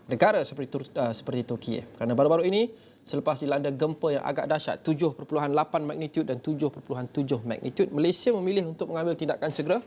negara seperti Turki. Kerana baru-baru ini, selepas dilanda gempa yang agak dahsyat 7.8 magnitud dan 7.7 magnitud, Malaysia memilih untuk mengambil tindakan segera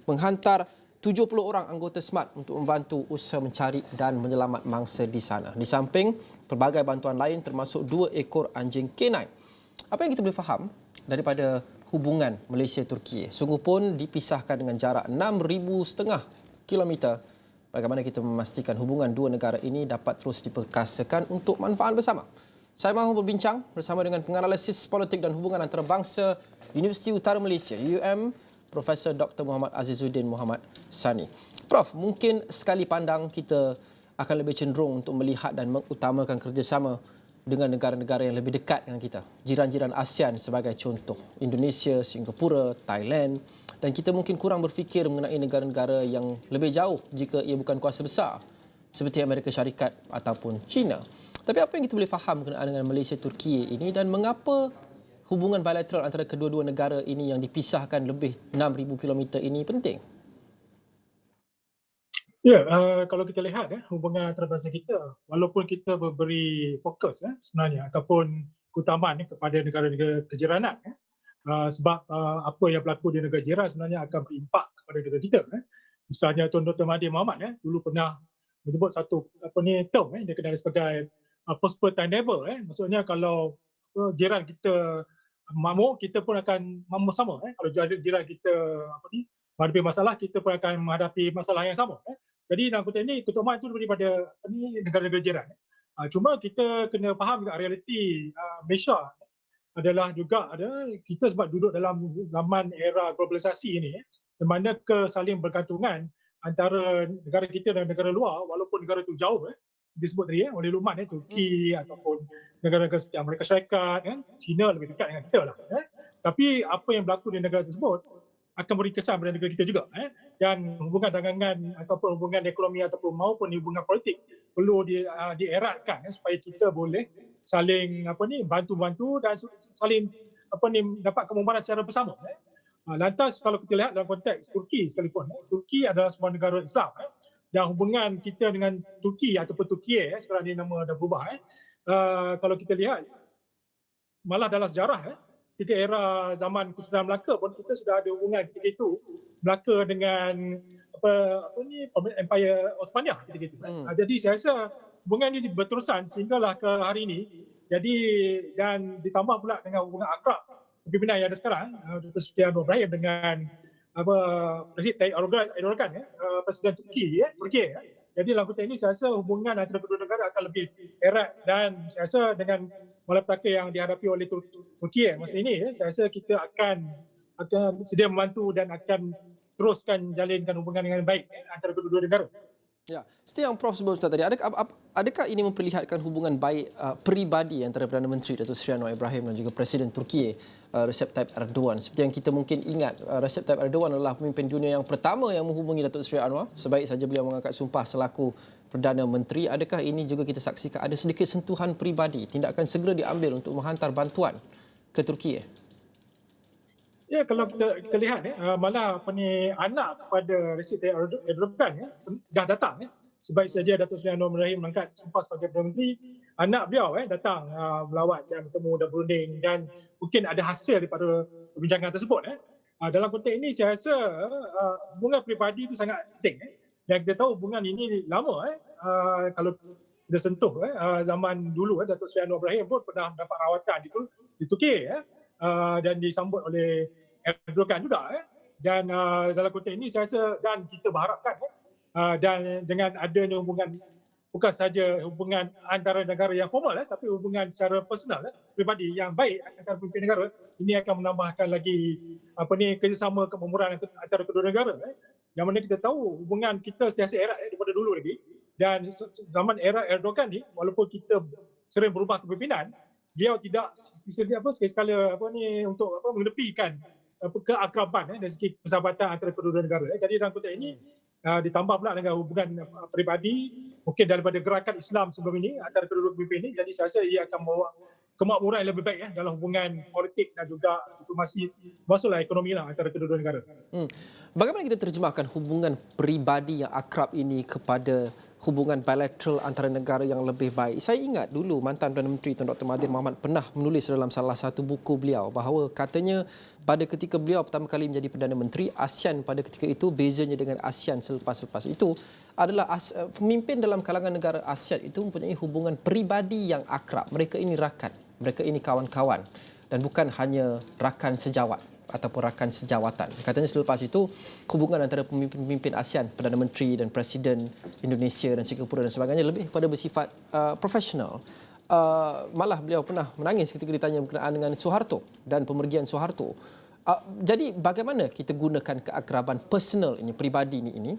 menghantar 70 orang anggota SMART untuk membantu usaha mencari dan menyelamat mangsa di sana. Di samping pelbagai bantuan lain termasuk 2 ekor anjing K9. Apa yang kita boleh faham daripada hubungan Malaysia-Turki? Sungguh pun dipisahkan dengan jarak 6,500 kilometer. Bagaimana kita memastikan hubungan dua negara ini dapat terus diperkasakan untuk manfaat bersama? Saya mahu berbincang bersama dengan penganalisis politik dan hubungan antarabangsa Universiti Utara Malaysia, UUM, Profesor Dr. Muhammad Azizuddin Muhammad Sani. Prof, mungkin sekali pandang kita akan lebih cenderung untuk melihat dan mengutamakan kerjasama dengan negara-negara yang lebih dekat dengan kita. Jiran-jiran ASEAN sebagai contoh, Indonesia, Singapura, Thailand, dan kita mungkin kurang berfikir mengenai negara-negara yang lebih jauh jika ia bukan kuasa besar seperti Amerika Syarikat ataupun China. Tapi apa yang kita boleh faham berkenaan dengan Malaysia-Turki ini dan mengapa hubungan bilateral antara kedua-dua negara ini yang dipisahkan lebih 6,000 kilometer ini penting? Ya, kalau kita lihat hubungan antarabangsa kita, walaupun kita memberi fokus sebenarnya ataupun keutamaan kepada negara-negara kejiranan, sebab apa yang berlaku di negara jiran sebenarnya akan berimpak kepada negara kita. Misalnya Tuan Dr. Mahathir Mohamad dulu pernah menyebut satu term dia kenali sebagai prosper time neighbor. Maksudnya kalau jiran kita makmur, kita pun akan makmur sama. Kalau jiran kita menghadapi masalah, kita pun akan menghadapi masalah yang sama. Jadi dalam konteks ini, keutamaan itu daripada negara-negara jiran. Cuma kita kena faham juga realiti Malaysia adalah juga kita sebab duduk dalam zaman era globalisasi ini, di mana kesaling bergantungan antara negara kita dan negara luar, walaupun negara itu jauh, disebut tadi oleh Luqman, Turki ataupun negara-negara seperti Amerika Syarikat, China lebih dekat dengan kita lah. Tapi apa yang berlaku di negara tersebut akan beri kesan pada negara kita juga. Dan hubungan dagangan ataupun hubungan ekonomi ataupun maupun hubungan politik perlu dieratkan supaya kita boleh saling bantu-bantu dan saling dapat kemudahan secara bersama. Lantas kalau kita lihat dalam konteks Turki sekalipun, Turki adalah sebuah negara Islam dan hubungan kita dengan Turki ataupun Turkiye, sekarang ni nama dah berubah. Kalau kita lihat malah dalam sejarah ketika era zaman Kesultanan Melaka pun kita sudah ada hubungan ketika itu Melaka dengan Empire Ottomania ketika itu. Jadi saya rasa hubungan ini berterusan sehinggalah ke hari ini. Jadi dan ditambah pula dengan hubungan akrab pimpinan yang ada sekarang, Dr. Siti Anwar Ibrahim dengan Presiden Tayyip Erdogan, Presiden Turki. Jadi dalam konteks ini saya rasa hubungan antara kedua negara akan lebih erat dan saya rasa dengan malapetaka yang dihadapi oleh Turki masa ini, saya rasa kita akan sedia membantu dan akan teruskan jalinkan hubungan dengan baik antara kedua-dua negara. Ya, seperti yang Prof sebut tadi, adakah ini memperlihatkan hubungan baik peribadi antara Perdana Menteri Datuk Seri Anwar Ibrahim dan juga Presiden Turki Recep Tayyip Erdogan? Seperti yang kita mungkin ingat, Recep Tayyip Erdogan adalah pemimpin dunia yang pertama yang menghubungi Datuk Seri Anwar sebaik saja beliau mengangkat sumpah selaku Perdana Menteri. Adakah ini juga kita saksikan ada sedikit sentuhan peribadi, tindakan segera diambil untuk menghantar bantuan ke Turki? Ya, kalau kita lihat malah anak kepada Recep Tayyip Erdogan dah datang sebaik saja Datuk Seri Anwar Ibrahim mengangkat sumpah sebagai Perdana Menteri, anak beliau datang melawat dan bertemu dan berunding dan mungkin ada hasil daripada perbincangan tersebut. Dalam konteks ini saya rasa hubungan peribadi itu sangat penting. Dan kita tahu hubungan ini lama. Kalau kita sentuh zaman dulu Datuk Seri Anwar Ibrahim pun pernah mendapat rawatan di Turki dan disambut oleh Erdogan juga. Dan dalam konteks ini saya rasa dan kita berharapkan dan dengan adanya hubungan bukan sahaja hubungan antara negara yang formal tapi hubungan secara personal pribadi yang baik antara pemimpin negara, ini akan menambahkan lagi kerjasama kememuran antara kedua negara. Yang mana kita tahu hubungan kita sentiasa erat daripada dulu lagi, dan zaman era Erdogan ni walaupun kita sering berubah kepimpinan, beliau tidak sekali-sekala untuk mengedepikan keakraban dari segi persahabatan antara kedua negara. Jadi dalam konteks ini ditambah pula dengan hubungan peribadi mungkin daripada gerakan Islam sebelum ini antara kedua pemimpin ini, jadi saya rasa ia akan membawa kemakmuran yang lebih baik dalam hubungan politik dan juga diplomasi, maksudlah ekonomi antara kedua negara. Bagaimana kita terjemahkan hubungan peribadi yang akrab ini kepada hubungan bilateral antara negara yang lebih baik. Saya ingat dulu mantan Perdana Menteri Tun Dr. Mahathir Mohamad pernah menulis dalam salah satu buku beliau bahawa katanya pada ketika beliau pertama kali menjadi Perdana Menteri, ASEAN pada ketika itu bezanya dengan ASEAN selepas-lepas itu adalah pemimpin dalam kalangan negara ASEAN itu mempunyai hubungan peribadi yang akrab. Mereka ini rakan, mereka ini kawan-kawan dan bukan hanya rakan sejawat ataupun rakan sejawatan. Katanya selepas itu hubungan antara pemimpin-pemimpin ASEAN, Perdana Menteri dan Presiden Indonesia dan Singapura dan sebagainya lebih kepada bersifat profesional. Malah beliau pernah menangis ketika ditanya berkenaan dengan Suharto dan pemergian Suharto. Jadi bagaimana kita gunakan keakraban personal ini, peribadi ini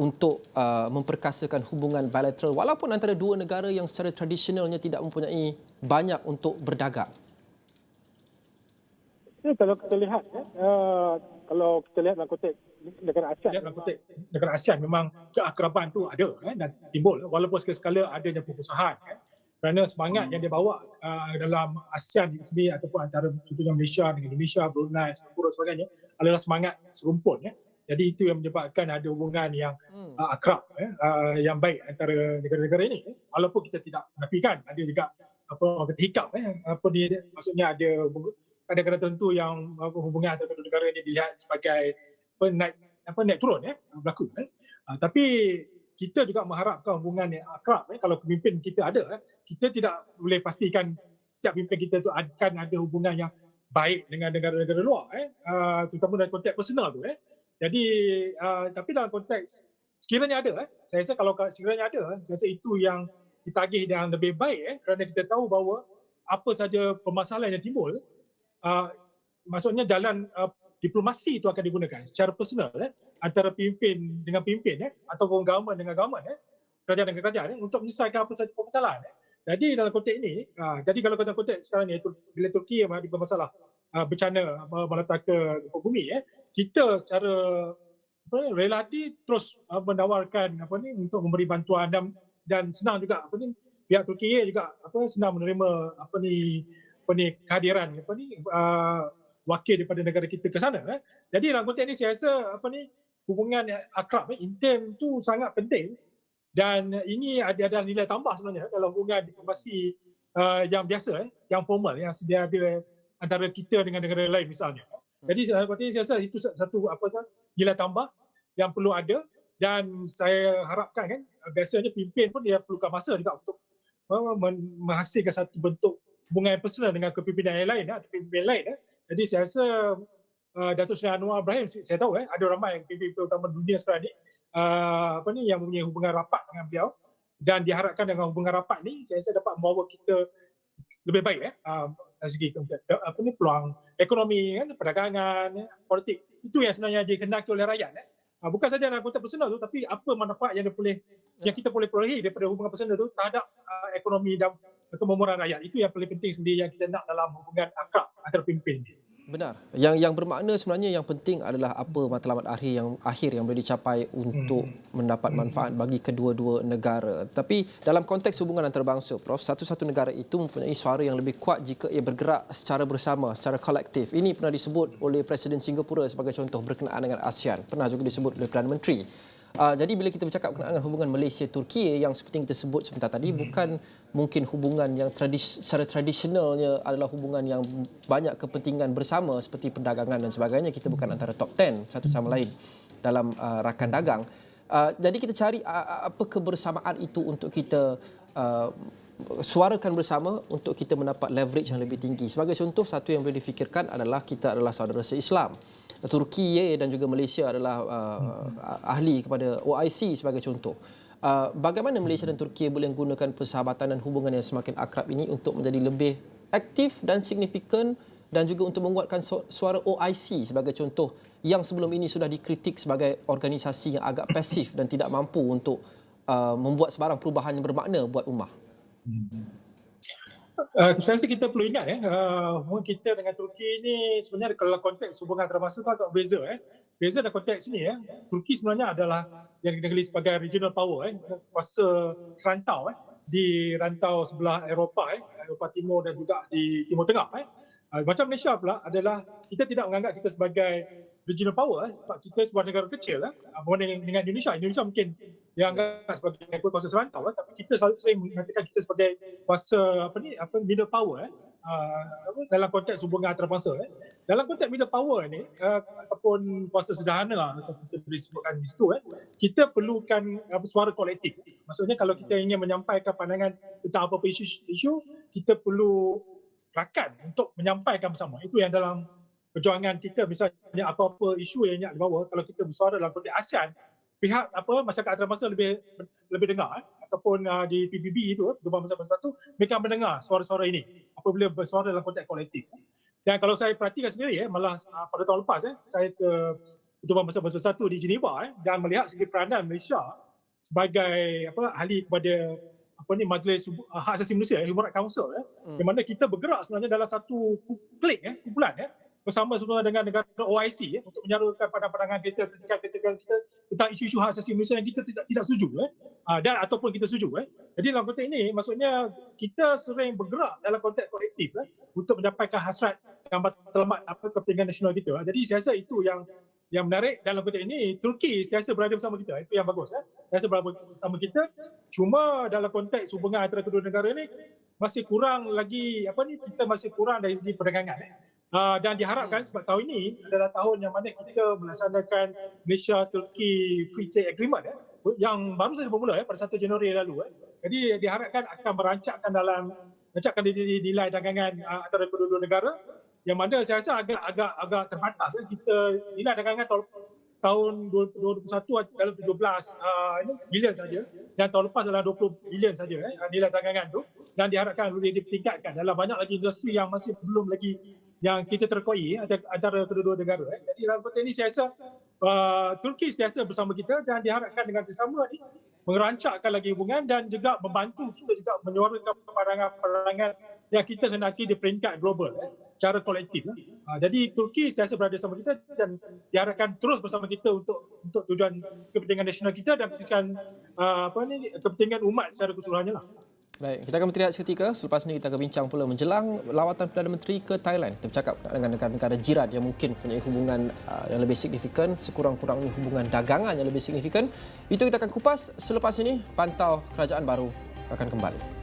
untuk memperkasakan hubungan bilateral walaupun antara dua negara yang secara tradisionalnya tidak mempunyai banyak untuk berdagang. Ya, kalau kita lihat, kalau kita lihat dalam konteks negara ASEAN, negara ASEAN memang keakraban tu ada dan timbul walaupun sekali-sekala adanya perpisahan. Kerana semangat yang dia bawa dalam ASEAN itu sendiri ataupun antara contohnya Malaysia dengan Indonesia, Brunei, Singapura dan sebagainya adalah semangat serumpun. Jadi itu yang menyebabkan ada hubungan yang akrab, yang baik antara negara-negara ini. Walaupun kita tidak menafikan ada juga apa kata hiccup, maksudnya ada kadang-kadang tertentu yang hubungan antara kedua negara ini dilihat sebagai naik turun berlaku. Tapi kita juga mengharapkan hubungan yang akrab. Kalau pemimpin kita ada, kita tidak boleh pastikan setiap pemimpin kita itu akan ada hubungan yang baik dengan negara-negara luar, terutama dalam konteks personal tu. Jadi tapi dalam konteks sekiranya ada, saya rasa kalau sekiranya ada, saya rasa itu yang ditagih yang lebih baik kerana kita tahu bahawa apa saja permasalahan yang timbul, maksudnya jalan diplomasi itu akan digunakan secara personal antara pemimpin dengan pemimpin ataupun government dengan government, kerajaan dengan kerajaan untuk menyelesaikan apa saja permasalahan. Jadi dalam konteks ini, jadi kalau dalam konteks sekarang ni bila Turki menghadapi masalah bencana malapetaka bumi, kita secara rela hati terus menawarkan untuk memberi bantuan dan senang juga pihak Turki juga senang menerima kehadiran wakil daripada negara kita ke sana. Jadi dalam konteks ini saya rasa hubungan akrab intern tu sangat penting dan ini ada nilai tambah sebenarnya dalam hubungan diplomasi yang biasa, yang formal yang sedia ada antara kita dengan negara lain misalnya. Jadi dalam konteks ini saya rasa itu satu nilai tambah yang perlu ada dan saya harapkan biasanya pemimpin pun dia perlukan masa juga untuk menghasilkan satu bentuk hubungan personal dengan kepimpinan yang lain atau pemimpin lain. Jadi saya rasa Datuk Seri Anwar Ibrahim, saya tahu ada ramai pemimpin utama dunia sekarang ni yang mempunyai hubungan rapat dengan beliau dan diharapkan dengan hubungan rapat ni saya rasa dapat membawa kita lebih baik dari segi peluang ekonomi, perdagangan, politik. Itu yang sebenarnya dikehendaki oleh rakyat. Bukan saja dalam konteks personal tu tapi apa manfaat yang kita boleh perolehi daripada hubungan personal tu terhadap ekonomi dan kemakmuran rakyat. Itu yang paling penting sendiri yang kita nak dalam hubungan akrab antara pemimpin. Benar. Yang bermakna sebenarnya yang penting adalah apa matlamat akhir yang boleh dicapai untuk mendapat manfaat bagi kedua-dua negara. Tapi dalam konteks hubungan antarabangsa, Prof, satu-satu negara itu mempunyai suara yang lebih kuat jika ia bergerak secara bersama, secara kolektif. Ini pernah disebut oleh Presiden Singapura sebagai contoh berkenaan dengan ASEAN. Pernah juga disebut oleh Perdana Menteri. Jadi bila kita bercakap berkenaan hubungan Malaysia-Turki yang seperti yang kita sebut sebentar tadi, bukan mungkin hubungan yang secara tradisionalnya adalah hubungan yang banyak kepentingan bersama seperti perdagangan dan sebagainya. Kita bukan antara top 10 satu sama lain dalam rakan dagang. Jadi kita cari apa kebersamaan itu untuk kita suarakan bersama untuk kita mendapat leverage yang lebih tinggi. Sebagai contoh, satu yang boleh difikirkan adalah kita adalah saudara se-Islam. Turki dan juga Malaysia adalah ahli kepada OIC sebagai contoh. Bagaimana Malaysia dan Turki boleh menggunakan persahabatan dan hubungan yang semakin akrab ini untuk menjadi lebih aktif dan signifikan dan juga untuk menguatkan suara OIC sebagai contoh yang sebelum ini sudah dikritik sebagai organisasi yang agak pasif dan tidak mampu untuk membuat sebarang perubahan yang bermakna buat ummah. Saya rasa kita perlu ingat hubungan kita dengan Turki ini sebenarnya kalau konteks hubungan antarabangsa tu agak berbeza. Beza dalam konteks ini Turki sebenarnya adalah yang dikenali sebagai regional power, kuasa serantau di rantau sebelah Eropah, Eropah Timur dan juga di Timur Tengah. Macam Malaysia pula adalah kita tidak menganggap kita sebagai regional power sebab kita sebuah negara kecil berbanding dengan Indonesia. Indonesia mungkin dianggap sebagai kuasa serantau tapi kita sering mengatakan kita sebagai kuasa middle power dalam konteks hubungan antarabangsa. Dalam konteks middle power ni ataupun kuasa sederhana ataupun kita boleh sebutkan di situ kita perlukan suara kolektif. Maksudnya kalau kita ingin menyampaikan pandangan tentang apa-apa isu, kita perlu rakan untuk menyampaikan bersama. Itu yang dalam perjuangan kita, misalnya apa-apa isu yang nak dibawa, kalau kita bersuara dalam konteks ASEAN, pihak masyarakat antarabangsa lebih dengar ataupun di PBB itu, Pertubuhan Bangsa Bersatu, mereka mendengar suara-suara ini apabila bersuara dalam konteks kolektif. Dan kalau saya perhatikan sendiri malah pada tahun lepas saya ke Pertubuhan Bangsa Bersatu di Geneva dan melihat segi peranan Malaysia sebagai ahli kepada Majlis Hak Asasi Manusia, Human Rights Council di mana kita bergerak sebenarnya dalam satu kumpulan bersama dengan negara OIC untuk menyarukan pandangan kita, kritikan kita tentang isu-isu hak asasi manusia yang kita tidak setuju dan ataupun kita setuju. Jadi dalam konteks ini maksudnya kita sering bergerak dalam konteks kolektif untuk menyampaikan hasrat dan matlamat kepentingan nasional kita. Jadi saya rasa itu yang menarik dalam konteks ini. Turki sentiasa berada bersama kita, itu yang bagus. Sentiasa berada bersama kita. Cuma dalam konteks hubungan antara kedua negara ini masih kurang lagi kita masih kurang dari segi perdagangan. Dan diharapkan sebab tahun ini adalah tahun yang mana kita melaksanakan Malaysia-Turki Free Trade Agreement yang baru saja bermula pada 1 Januari lalu. Jadi diharapkan akan merancangkan nilai dagangan antara kedua-dua negara yang mana saya rasa agak terbatas. Kita nilai dagangan tahun 2021 dalam 17 bilion saja dan tahun lepas adalah 20 bilion saja nilai dagangan tu, dan diharapkan boleh ditingkatkan dalam banyak lagi industri yang masih belum lagi yang kita terkoi antara kedua-dua negara. Jadi dalam konteks ini saya rasa Turki sentiasa bersama kita dan diharapkan dengan bersama ini merancangkan lagi hubungan dan juga membantu kita juga menyuarakan pandangan yang kita hendaki di peringkat global secara kolektif. Jadi Turki sentiasa berada bersama kita dan diharapkan terus bersama kita untuk tujuan kepentingan nasional kita dan kepentingan umat secara keseluruhannya lah. Baik, kita akan berhenti seketika. Selepas ini kita akan bincang pula menjelang lawatan Perdana Menteri ke Thailand. Kita bercakap dengan negara-negara jiran yang mungkin punya hubungan yang lebih signifikan, sekurang-kurangnya hubungan dagangan yang lebih signifikan. Itu kita akan kupas selepas ini. Pantau Kerajaan Baru akan kembali.